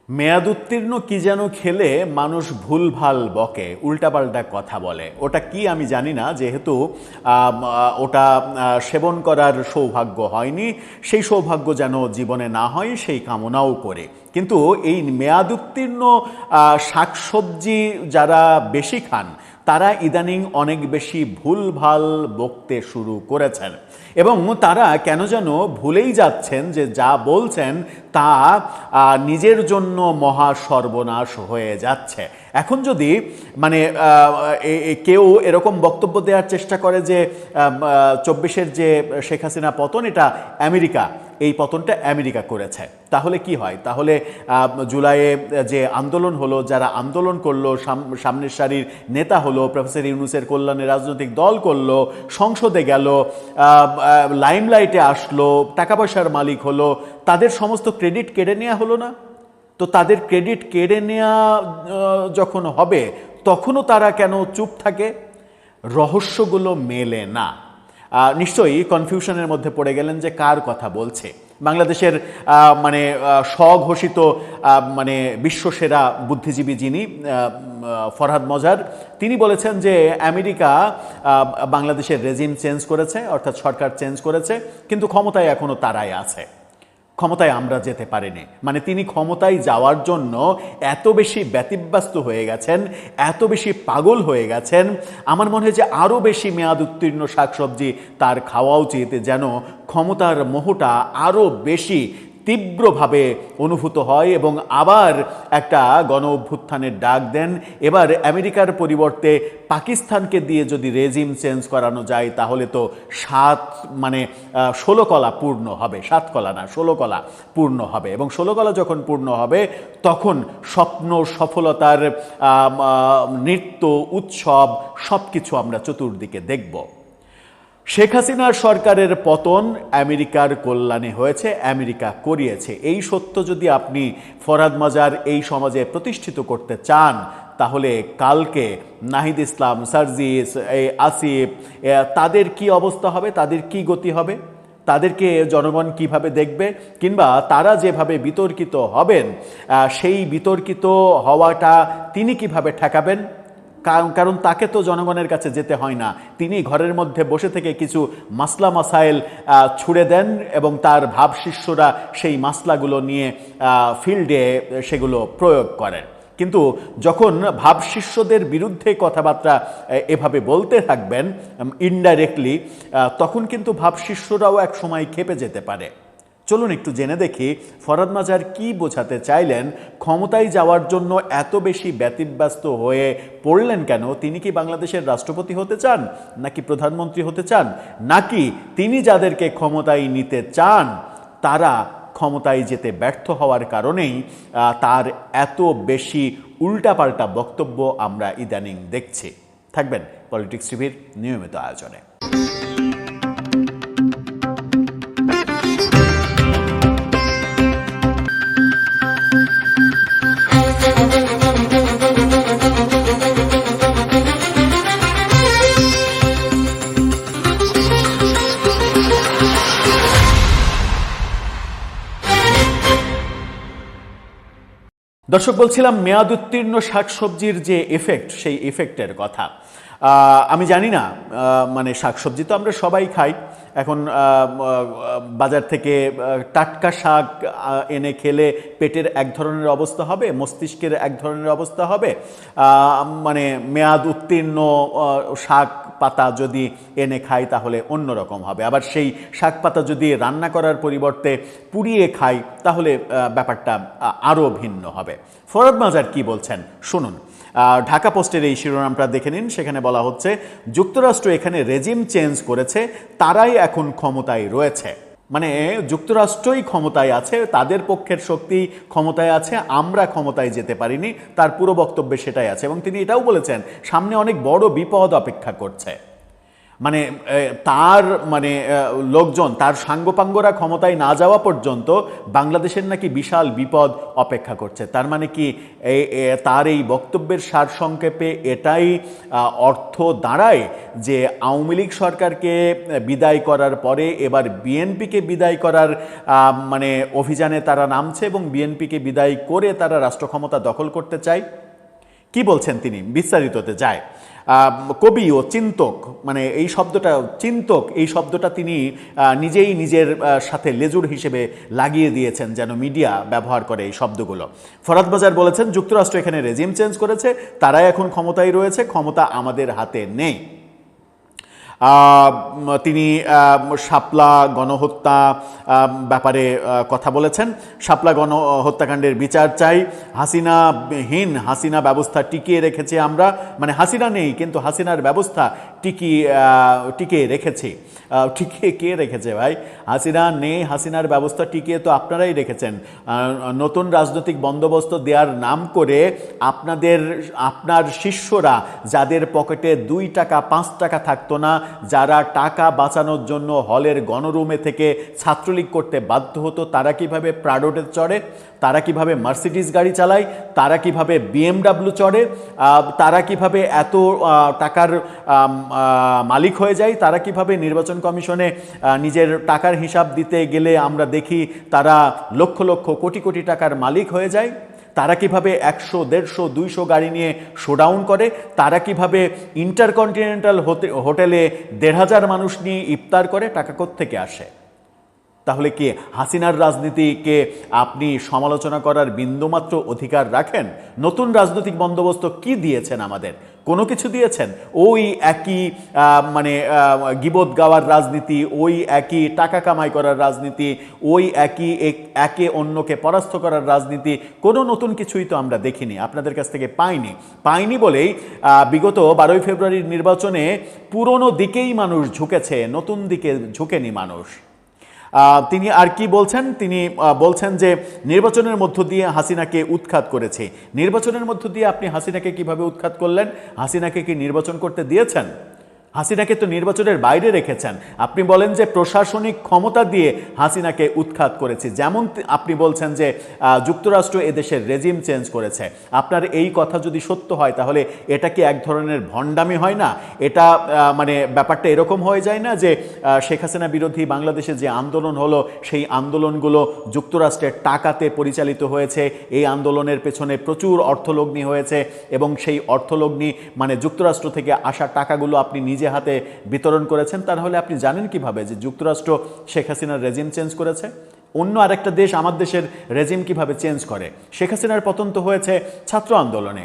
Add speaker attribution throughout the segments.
Speaker 1: মেয়াদ উত্তীর্ণ কি যেন খেলে মানুষ ভুলভাল বকে, উল্টাপাল্টা কথা বলে। ওটা কি আমি জানি না, যেহেতু ওটা সেবন করার সৌভাগ্য হয়নি। সেই সৌভাগ্য যেন জীবনে না হয় সেই কামনাও করে। কিন্তু এই মেয়াদ উত্তীর্ণ শাকসবজি যারা বেশি খান তারা ইদানিং অনেক বেশি ভুলভাল বকতে শুরু করেছেন এবং তারা কেন যেন ভুলেই যাচ্ছেন যে যা বলছেন তা নিজের জন্য মহা সর্বনাশ হয়ে যাচ্ছে। এখন যদি মানে কেউ এরকম বক্তব্য দেওয়ার চেষ্টা করে যে 24-এর যে শেখ হাসিনা পতন, এটা আমেরিকা, এই পতনটা আমেরিকা করেছে, তাহলে কি হয়? তাহলে জুলাইয়ে যে আন্দোলন হলো, যারা আন্দোলন করলো, সামনের সারির নেতা হলো, প্রফেসর ইউনূসের কল্যাণে রাজনৈতিক দল করলো, সংসদে গেল, লাইমলাইটে আসলো, টাকা পয়সার মালিক হলো, তাদের সমস্ত ক্রেডিট কেড়ে নেওয়া হলো না? তো তাদের ক্রেডিট কেড়ে নেওয়া যখন হবে তখনও তারা কেন চুপ থাকে? রহস্যগুলো মেলে না। নিশ্চয়ই কনফিউশনের মধ্যে পড়ে গেলেন যে কার কথা বলছে। বাংলাদেশের মানে স্বঘোষিত মানে বিশ্বসেরা বুদ্ধিজীবী যিনি, ফরহাদ মজার, তিনি বলেছেন যে আমেরিকা বাংলাদেশের রেজিম চেঞ্জ করেছে, অর্থাৎ সরকার চেঞ্জ করেছে, কিন্তু ক্ষমতায় এখনও তারাই আছে, ক্ষমতায় আমরা যেতে পারিনি। মানে তিনি ক্ষমতায় যাওয়ার জন্য এত বেশি ব্যতিব্যস্ত হয়ে গেছেন, এত বেশি পাগল হয়ে গেছেন। আমার মনে হয় যে আরও বেশি মেয়াদ উত্তীর্ণ শাকসবজি তার খাওয়া উচিত, যেন ক্ষমতার মোহটা আরও বেশি তীব্রভাবে অনুভূত হয় এবং আবার একটা গণ অভ্যুত্থানের ডাক দেন। এবার আমেরিকার পরিবর্তে পাকিস্তানকে দিয়ে যদি রেজিম চেঞ্জ করানো যায় তাহলে তো 16 কলা পূর্ণ হবে। 7 কলা না, 16 কলা পূর্ণ হবে এবং 16 কলা যখন পূর্ণ হবে তখন স্বপ্ন সফলতার নৃত্য উৎসব সব কিছু আমরা চতুর্দিকে দেখব। শেখ হাসিনার সরকারের পতন আমেরিকার কল্যাণে হয়েছে, আমেরিকা করিয়েছে। এই সত্য যদি আপনি ফরহাদ মজার এই সমাজে প্রতিষ্ঠিত করতে চান তাহলে কালকে নাহিদ ইসলাম, সার্জিস, আসিফ, তাদের কি অবস্থা হবে, তাদের কি গতি হবে, তাদেরকে জনগণ কিভাবে দেখবে, কিংবা তারা যেভাবে বিতর্কিত হবেন সেই বিতর্কিত হওয়াটা তিনি কিভাবে ঠেকাবেন? কারণ তাকে তো জনগণের কাছে যেতে হয় না, তিনি ঘরের মধ্যে বসে থেকে কিছু মাসলা মাসাইল ছুড়ে দেন এবং তার ভাবশিষ্যরা সেই মাসলাগুলো নিয়ে ফিল্ডে সেগুলো প্রয়োগ করেন। কিন্তু যখন ভাবশিষ্যদের বিরুদ্ধে কথাবার্তা এভাবে বলতে থাকবেন ইনডাইরেক্টলি, তখন কিন্তু ভাবশিষ্যরাও এক সময় খেপে যেতে পারে। চলুন একটু জেনে দেখি ফরহাদ মজার কি বোঝাতে চাইলেন, ক্ষমতায় যাওয়ার জন্য এত বেশি ব্যতিব্যস্ত হয়ে পড়লেন কেন? তিনি কি বাংলাদেশের রাষ্ট্রপতি হতে চান, নাকি প্রধানমন্ত্রী হতে চান, নাকি তিনি যাদেরকে ক্ষমতায় নিতে চান তারা ক্ষমতায় যেতে ব্যর্থ হওয়ার কারণেই তার এত বেশি উল্টাপাল্টা বক্তব্য আমরা ইদানিং দেখছি? থাকবেন পলিটিক্স টিভির নিয়মিত আয়োজনে। দর্শক, বলছিলাম মেয়াদ উত্তীর্ণ শাকসবজির যে এফেক্ট, সেই এফেক্টের কথা। আমি জানি না, মানে শাকসবজি তো আমরা সবাই খাই। এখন বাজার থেকে টাটকা শাক এনে খেলে পেটের এক ধরনের অবস্থা হবে, মস্তিষ্কের এক ধরনের অবস্থা হবে। মানে মেয়াদ উত্তীর্ণ শাক পাতা যদি এনে খাই তাহলে অন্যরকম হবে। আবার সেই শাক পাতা যদি রান্না করার পরিবর্তে পুড়িয়ে খাই তাহলে ব্যাপারটা আরও ভিন্ন হবে। ফরহাদ মজার কি বলছেন শুনুন। ঢাকা পোস্টের এই শিরোনামটা দেখে নিন। সেখানে বলা হচ্ছে, যুক্তরাষ্ট্র এখানে রেজিম চেঞ্জ করেছে, তারাই এখন ক্ষমতায় রয়েছে। মানে যুক্তরাষ্ট্রই ক্ষমতায় আছে, তাদের পক্ষের শক্তি ক্ষমতায় আছে, আমরা ক্ষমতায় যেতে পারিনি, তার পুরো বক্তব্যে সেটাই আছে। এবং তিনি এটাও বলেছেন সামনে অনেক বড় বিপদ অপেক্ষা করছে। মানে তার মানে লোকজন, তার সাঙ্গপাঙ্গরা ক্ষমতায় না যাওয়া পর্যন্ত বাংলাদেশের নাকি বিশাল বিপদ অপেক্ষা করছে। তার মানে কি তার এই বক্তব্যের সারসংক্ষেপে এটাই অর্থ দাঁড়ায় যে আওয়ামী লীগ সরকারকে বিদায় করার পরে এবার বিএনপিকে বিদায় করার মানে অভিযানে তারা নামছে এবং বিএনপিকে বিদায় করে তারা রাষ্ট্র ক্ষমতা দখল করতে চায়? কি বলছেন তিনি, বিস্তারিততে যায়। কবি ও চিন্তক, মানে এই শব্দটা চিন্তক, এই শব্দটা তিনি নিজেই নিজের সাথে লেজুর হিসেবে লাগিয়ে দিয়েছেন, যেন মিডিয়া ব্যবহার করে এই শব্দগুলো। ফরাদ বাজার বলেছেন, যুক্তরাষ্ট্র এখানে রেজিম চেঞ্জ করেছে, তারাই এখন ক্ষমতায় রয়েছে, ক্ষমতা আমাদের হাতে নেই। তিনি শাপলা গণহত্যা ব্যাপারে কথা বলেছেন। শাপলা গণহত্যাকাণ্ডের বিচার চাই, হাসিনা ব্যবস্থা টিকিয়ে রেখেছে আমরা, মানে হাসিনা নেই কিন্তু হাসিনার ব্যবস্থা টিকিয়ে রেখেছি। টিকিয়ে কে রেখেছে ভাই? হাসিনা নেই, হাসিনার ব্যবস্থা টিকিয়ে তো আপনারাই রেখেছেন। নতুন রাজনৈতিক বন্দোবস্ত দেওয়ার নাম করে আপনার শিষ্যরা, যাদের পকেটে 2 টাকা 5 টাকা থাকতো না, যারা টাকা বাঁচানোর জন্য হলের গণরুমে থেকে ছাত্রলীগ করতে বাধ্য হতো, তারা কিভাবে প্রাডোতে চড়ে, তারা কিভাবে মার্সিডিজ গাড়ি চালায়, তারা কিভাবে BMW চড়ে, তারা কিভাবে এত টাকার মালিক হয়ে যায়, তারা কিভাবে নির্বাচন কমিশনে নিজের টাকার হিসাব দিতে গেলে আমরা দেখি তারা লক্ষ লক্ষ কোটি কোটি টাকার মালিক হয়ে যায়, তারা কিভাবে 100, 150, 200 গাড়ি নিয়ে শোডাউন করে, তারা কিভাবে ইন্টারকন্টিনেন্টাল হোটেলে 1500 মানুষ নিয়ে ইফতার করে, টাকা কোত্থেকে আসে? তাহলে কি হাসিনার রাজনীতিকে আপনি সমালোচনা করার বিন্দুমাত্র অধিকার রাখেন? নতুন রাজনৈতিক বন্দোবস্ত কি দিয়েছেন আমাদের? কোনো কিছু দিয়েছেন? ওই একই মানে গিবত গাওয়ার রাজনীতি, ওই একই টাকা কামাই করার রাজনীতি, ওই একই একে অন্যকে পরাস্ত করার রাজনীতি, কোনো নতুন কিছুই তো আমরা দেখিনি, আপনাদের কাছ থেকে পাইনি বলেই বিগত 12ই ফেব্রুয়ারির নির্বাচনে পুরনো দিকেই মানুষ ঝুঁকেছে, নতুন দিকে ঝুঁকেনি মানুষ। তিনি আর কি বলছেন? তিনি বলছেন যে নির্বাচনের মধ্য দিয়ে হাসিনাকে উৎখাত করেছে। নির্বাচনের মধ্য দিয়ে আপনি হাসিনাকে কিভাবে উৎখাত করলেন? হাসিনাকে কি নির্বাচন করতে দিয়েছেন? হাসিনাকে তো নির্বাচনের বাইরে রেখেছেন। আপনি বলেন যে প্রশাসনিক ক্ষমতা দিয়ে হাসিনাকে উৎখাত করেছে, যেমন আপনি বলছেন যে যুক্তরাষ্ট্র এদেশের রেজিম চেঞ্জ করেছে। আপনার এই কথা যদি সত্য হয় তাহলে এটা কি এক ধরনের ভণ্ডামি হয় না? এটা মানে ব্যাপারটা এরকম হয়ে যায় না যে শেখ হাসিনা বিরোধী বাংলাদেশে যে আন্দোলন হলো, সেই আন্দোলনগুলো যুক্তরাষ্ট্রের টাকাতে পরিচালিত হয়েছে, এই আন্দোলনের পেছনে প্রচুর অর্থলগ্নি হয়েছে এবং সেই অর্থলগ্নি মানে যুক্তরাষ্ট্র থেকে আসা টাকাগুলো আপনি নিজে হাতে বিতরণ করেছেন। তাহলে আপনি জানেন কিভাবে যে যুক্তরাষ্ট্র শেখ হাসিনার রেজিম চেঞ্জ করেছে? অন্য আরেকটা দেশ আমার দেশের রেজিম কিভাবে চেঞ্জ করে? শেখ হাসিনার পতন তো হয়েছে ছাত্র আন্দোলনে,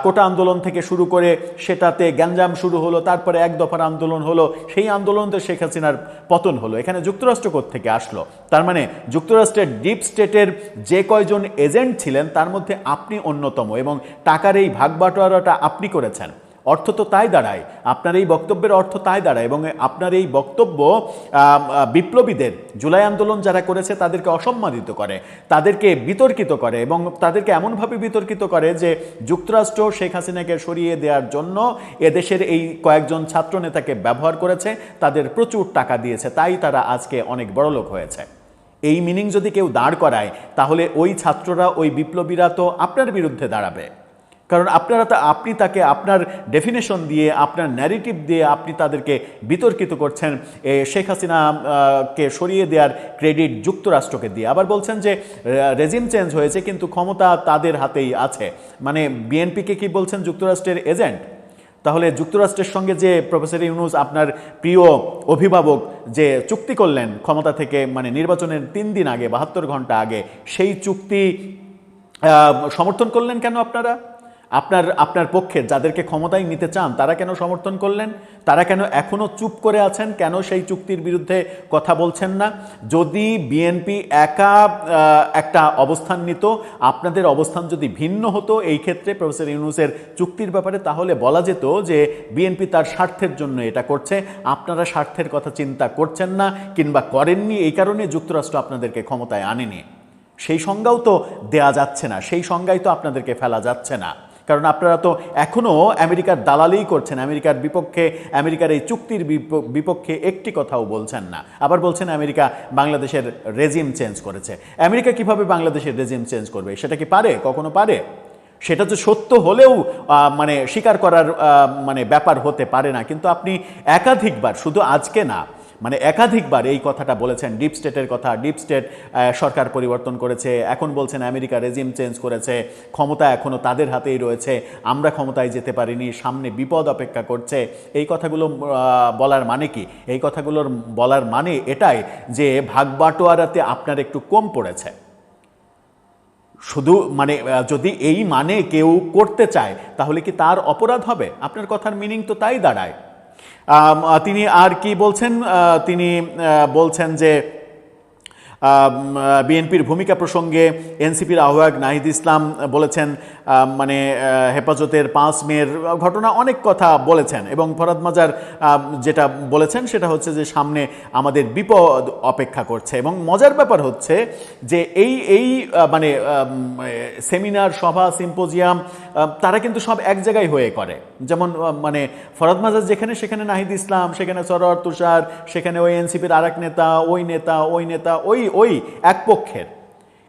Speaker 1: কোটা আন্দোলন থেকে শুরু করে সেটাতে গ্যাঞ্জাম শুরু হলো, তারপরে 1 দফার আন্দোলন হলো, সেই আন্দোলনতে শেখ হাসিনার পতন হলো। এখানে যুক্তরাষ্ট্র থেকে আসলো? তার মানে যুক্তরাষ্ট্রের ডিপ স্টেটের যে কয়জন এজেন্ট ছিলেন তার মধ্যে আপনি অন্যতম, এবং টাকার এই ভাগ বাটোয়ারাটা আপনি করেছেন। অর্থ তো তাই দাঁড়ায়, আপনার এই বক্তব্যের অর্থ তাই দাঁড়ায়, এবং আপনার এই বক্তব্য বিপ্লবীদের, জুলাই আন্দোলন যারা করেছে তাদেরকে অসম্মানিত করে, তাদেরকে বিতর্কিত করে, এবং তাদেরকে এমনভাবে বিতর্কিত করে যে যুক্তরাষ্ট্র শেখ হাসিনাকে সরিয়ে দেওয়ার জন্য এদেশের এই কয়েকজন ছাত্র নেতাকে ব্যবহার করেছে, তাদের প্রচুর টাকা দিয়েছে, তাই তারা আজকে অনেক বড়লোক হয়েছে। এই মিনিং যদি কেউ দাঁড় করায় তাহলে ওই ছাত্ররা, ওই বিপ্লবীরা তো আপনার বিরুদ্ধে দাঁড়াবে, কারণ আপনি তাকে আপনার ডেফিনেশন দিয়ে, আপনার ন্যারেটিভ দিয়ে আপনি তাদেরকে বিতর্কিত করছেন শেখ হাসিনাকে সরিয়ে দেওয়ার ক্রেডিট যুক্তরাষ্ট্রকে দিয়ে। আবার বলছেন যে রেজিম চেঞ্জ হয়েছে কিন্তু ক্ষমতা তাদের হাতেই আছে, মানে বিএনপিকে কি বলছেন যুক্তরাষ্ট্রের এজেন্ট? তাহলে যুক্তরাষ্ট্রের সঙ্গে যে প্রফেসর ইউনূস আপনার প্রিয় অভিভাবক যে চুক্তি করলেন ক্ষমতা থেকে, মানে নির্বাচনের 3 দিন আগে, 72 ঘন্টা আগে, সেই চুক্তি সমর্থন করলেন কেন আপনারা? আপনার পক্ষে যাদেরকে ক্ষমতায় নিতে চান তারা কেন সমর্থন করলেন? তারা কেন এখনো চুপ করে আছেন? কেন সেই চুক্তির বিরুদ্ধে কথা বলছেন না? যদি বিএনপি একা একটা অবস্থান নিত, আপনাদের অবস্থান যদি ভিন্ন হতো এই ক্ষেত্রে প্রফেসর ইউনূসের চুক্তির ব্যাপারে, তাহলে বলা যেত যে বিএনপি তার স্বার্থের জন্য এটা করছে, আপনারা স্বার্থের কথা চিন্তা করছেন না কিংবা করেননি, এই কারণে যুক্তরাষ্ট্র আপনাদেরকে ক্ষমতায় আনেনি। সেই সংজ্ঞাও তো দেয়া যাচ্ছে না, সেই সংজ্ঞাই তো আপনাদেরকে ফেলা যাচ্ছে না। কারণ আপনারা তো এখনও আমেরিকার দালালিই করছেন, আমেরিকার বিপক্ষে, আমেরিকার এই চুক্তির বিপক্ষে একটি কথাও বলছেন না। আবার বলছেন আমেরিকা বাংলাদেশের রেজিম চেঞ্জ করেছে। আমেরিকা কিভাবে বাংলাদেশের রেজিম চেঞ্জ করবে? সেটা কি পারে? কখনো পারে? সেটা তো সত্য হলেও মানে স্বীকার করার মানে ব্যাপার হতে পারে না। কিন্তু আপনি একাধিকবার, শুধু আজকে না, মানে একাধিকবার এই কথাটা বলেছেন, ডিপ স্টেটের কথা। ডিপ স্টেট সরকার পরিবর্তন করেছে, এখন বলছেন আমেরিকা রেজিম চেঞ্জ করেছে, ক্ষমতা এখনও তাদের হাতেই রয়েছে, আমরা ক্ষমতায় যেতে পারিনি, সামনে বিপদ অপেক্ষা করছে। এই কথাগুলো বলার মানে কি? এই কথাগুলোর বলার মানে এটাই যে ভাগবাটোয়ারাতে আপনার একটু কম পড়েছে। শুধু মানে যদি এই মানে কেউ করতে চায় তাহলে কি তার অপরাধ হবে? আপনার কথার মিনিং তো তাই দাঁড়ায়। তিনি আর কি বলছেন? তিনি বলছেন যে বিএনপির ভূমিকা প্রসঙ্গে এনসিপির আহ্বায়ক নাহিদ ইসলাম বলেছেন মানে হেফাজতের 5 মের ঘটনা, অনেক কথা বলেছেন। এবং ফরহাদ মাজার যেটা বলেছেন সেটা হচ্ছে যে সামনে আমাদের বিপদ অপেক্ষা করছে। এবং মজার ব্যাপার হচ্ছে যে এই মানে সেমিনার, সভা, সিম্পোজিয়াম তারা কিন্তু সব এক জায়গায় হয়ে করে। যেমন মানে ফরহাদ মাজার যেখানে, সেখানে নাহিদ ইসলাম, সেখানে সরোয়ার তুষার, সেখানে ওই এনসিপির আরেক নেতা, ওই নেতা, ওই নেতা, ওই এক পক্ষের।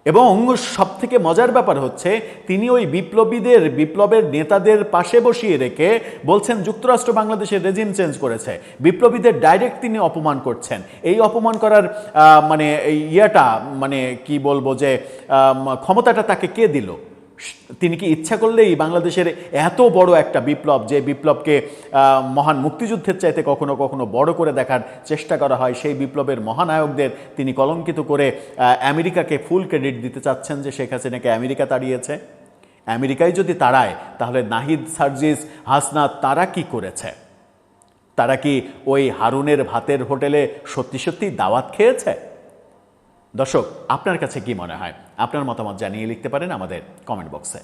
Speaker 1: এবং সবথেকে মজার ব্যাপার হচ্ছে তিনি ওই বিপ্লবের নেতাদের পাশে বসিয়ে রেখে বলছেন যুক্তরাষ্ট্র বাংলাদেশের রেজিম চেঞ্জ করেছে। বিপ্লবীদের ডাইরেক্ট তিনি অপমান করছেন। এই অপমান করার মানে ইয়েটা, মানে কি বলবো, যে ক্ষমতাটা তাকে কে দিল? তিনি কি ইচ্ছা করলেই বাংলাদেশের এত বড় একটা বিপ্লব, যে বিপ্লবকে মহান মুক্তিযুদ্ধের চাইতে কখনো কখনো বড় করে দেখার চেষ্টা করা হয়, সেই বিপ্লবের মহানায়কদের তিনি কলঙ্কিত করে আমেরিকাকে ফুল ক্রেডিট দিতে চাচ্ছেন যে শেখ হাসিনাকে আমেরিকা তাড়িয়েছে? আমেরিকায় যদি তাড়ায় তাহলে নাহিদ, সার্জিস, হাসনাত তারা কি করেছে? তারা কি ওই হারুনের ভাতের হোটেলে সত্যি সত্যি দাওয়াত খেয়েছে? দর্শক, আপনার কাছে কি মনে হয়? আপনার মতামত জানিয়ে লিখতে পারেন আমাদের কমেন্ট বক্সে।